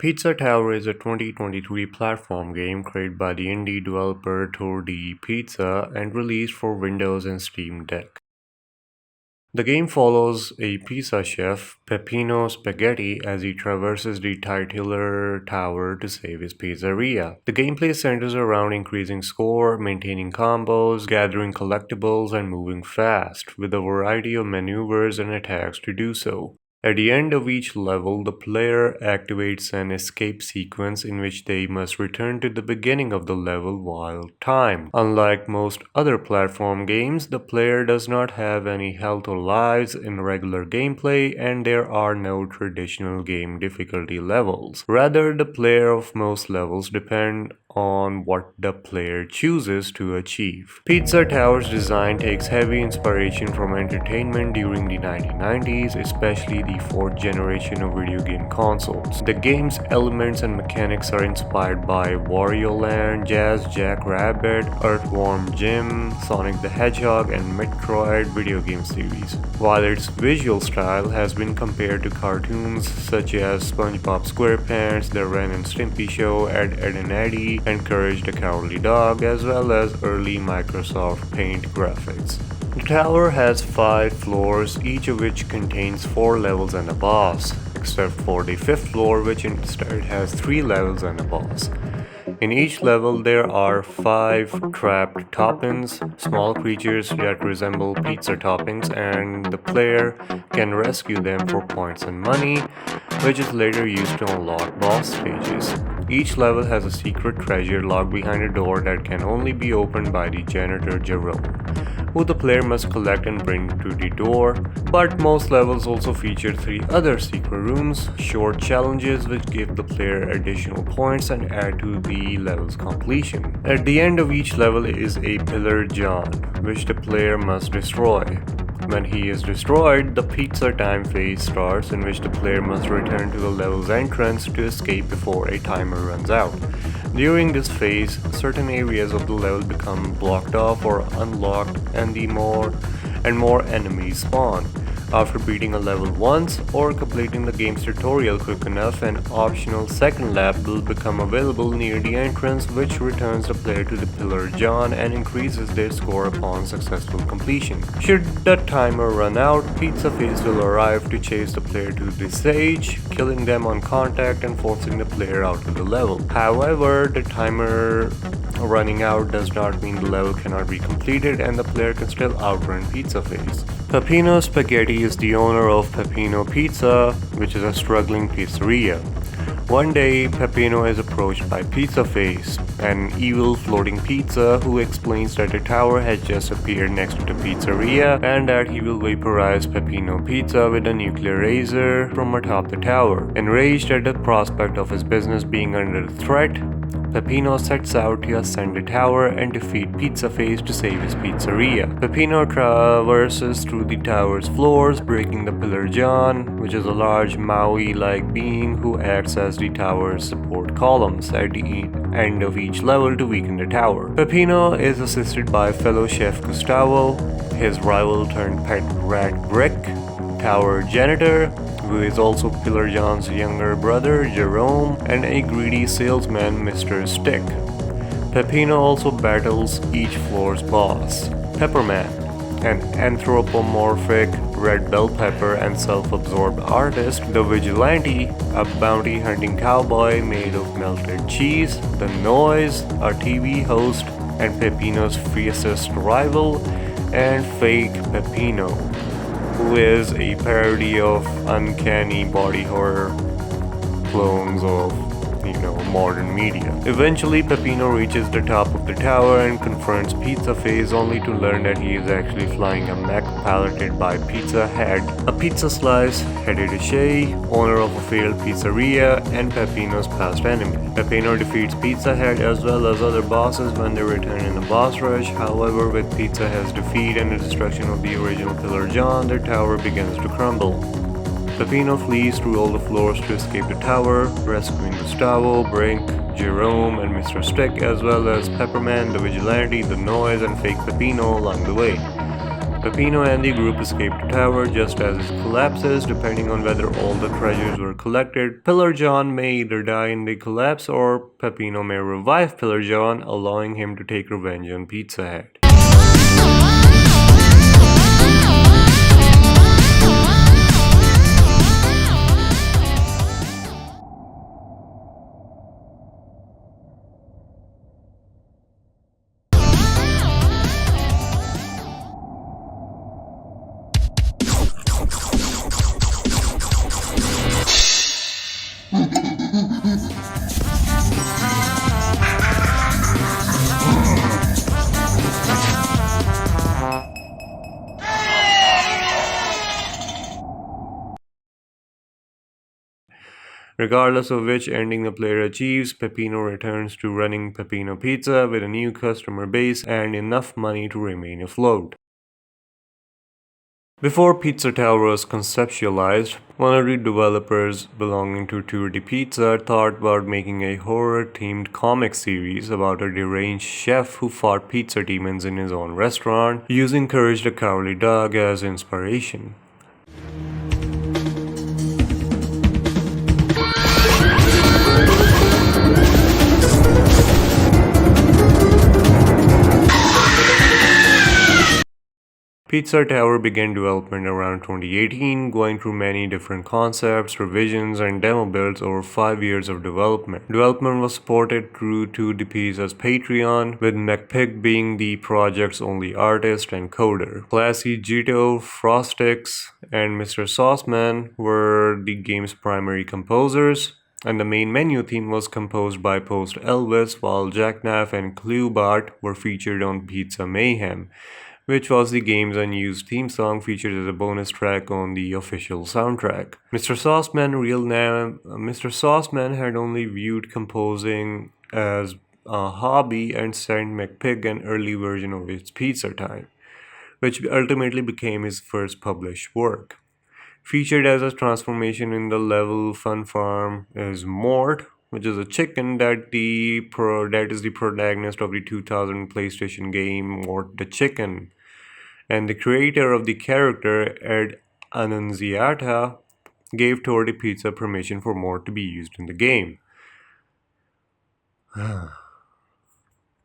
Pizza Tower is a 2023 platform game created by the indie developer Tour di Pizza and released for Windows and Steam Deck. The game follows a pizza chef, Peppino Spaghetti, as he traverses the titular tower to save his pizzeria. The gameplay centers around increasing score, maintaining combos, gathering collectibles, and moving fast, with a variety of maneuvers and attacks to do so. At the end of each level, the player activates an escape sequence in which they must return to the beginning of the level while timed. Unlike most other platform games, the player does not have any health or lives in regular gameplay, and there are no traditional game difficulty levels. Rather, the player of most levels depend on what the player chooses to achieve. Pizza Tower's design takes heavy inspiration from entertainment during the 1990s, especially the fourth generation of video game consoles. The game's elements and mechanics are inspired by Wario Land, Jazz Jackrabbit, Earthworm Jim, Sonic the Hedgehog, and Metroid video game series, while its visual style has been compared to cartoons such as SpongeBob SquarePants, The Ren and Stimpy Show, Ed, Edd and Eddy, and Courage the Cowardly Dog, as well as early Microsoft Paint graphics. The tower has 5 floors, each of which contains 4 levels and a boss, except for the 5th floor, which instead has 3 levels and a boss. In each level, there are 5 trapped toppings, small creatures that resemble pizza toppings, and the player can rescue them for points and money, which is later used to unlock boss stages. Each level has a secret treasure locked behind a door that can only be opened by the janitor Jerome, who the player must collect and bring to the door. But most levels also feature 3 other secret rooms, short challenges which give the player additional points and add to the level's completion. At the end of each level is a Pillar John, which the player must destroy. When he is destroyed, the pizza time phase starts, in which the player must return to the level's entrance to escape before a timer runs out. During this phase, certain areas of the level become blocked off or unlocked, and more enemies spawn. After beating a level once or completing the game's tutorial quick enough, an optional second lap will become available near the entrance, which returns the player to the Pillar John and increases their score upon successful completion. Should the timer run out, Pizza Face will arrive to chase the player to the stage, killing them on contact and forcing the player out of the level. However, the timer running out does not mean the level cannot be completed, and the player can still outrun Pizza Face. Peppino Spaghetti is the owner of Peppino Pizza, which is a struggling pizzeria. One day, Pepino is approached by Pizza Face, an evil floating pizza, who explains that a tower has just appeared next to the pizzeria and that he will vaporize Peppino Pizza with a nuclear razor from atop the tower. Enraged at the prospect of his business being under threat, Pepino sets out to ascend the tower and defeat Pizza Face to save his pizzeria. Pepino traverses through the tower's floors, breaking the Pillar John, which is a large Maui-like being who acts as the tower's support columns at the end of each level to weaken the tower. Pepino is assisted by fellow chef Gustavo, his rival turned pet rat Brick, tower janitor, who is also Pillar John's younger brother, Jerome, and a greedy salesman, Mr. Stick. Pepino also battles each floor's boss, Pepperman, an anthropomorphic red bell pepper and self-absorbed artist, the Vigilante, a bounty-hunting cowboy made of melted cheese, the Noise, a TV host, and Pepino's fiercest rival, and Fake Pepino, who is a parody of uncanny body horror clones of, modern media. Eventually, Pepino reaches the top of the tower and confronts Pizza Face, only to learn that he is actually flying a mech piloted by Pizza Head, a pizza slice headed Shay, owner of a failed pizzeria and Pepino's past enemy. Pepino defeats Pizza Head as well as other bosses when they return in a boss rush. However, with Pizza Head's defeat and the destruction of the original Pillar John, their tower begins to crumble. Pepino flees through all the floors to escape the tower, rescuing Gustavo, Brink, Jerome, and Mr. Stick, as well as Pepperman, the Vigilante, the Noise, and Fake Pepino along the way. Pepino and the group escape the tower just as it collapses, depending on whether all the treasures were collected. Pillar John may either die in the collapse or Pepino may revive Pillar John, allowing him to take revenge on Pizza Head. Regardless of which ending the player achieves, Pepino returns to running Pepino Pizza with a new customer base and enough money to remain afloat. Before Pizza Tower was conceptualized, one of the developers belonging to Tour de Pizza thought about making a horror-themed comic series about a deranged chef who fought pizza demons in his own restaurant, using Courage the Cowardly Dog as inspiration. Pizza Tower began development around 2018, going through many different concepts, revisions, and demo builds over 5 years of development. Development was supported through 2DP's Patreon, with McPig being the project's only artist and coder. Classy Gito, Frostix, and Mr. Sauceman were the game's primary composers, and the main menu theme was composed by Post Elvis, while Jackknife and Cluebart were featured on Pizza Mayhem, which was the game's unused theme song featured as a bonus track on the official soundtrack. Mr. Sauceman had only viewed composing as a hobby and sent McPig an early version of It's Pizza Time, which ultimately became his first published work. Featured as a transformation in the level Fun Farm is Mort, which is a chicken that is the protagonist of the 2000 PlayStation game Mort the Chicken. And the creator of the character, Ed Annunziata, gave Tour de Pizza permission for Mort to be used in the game.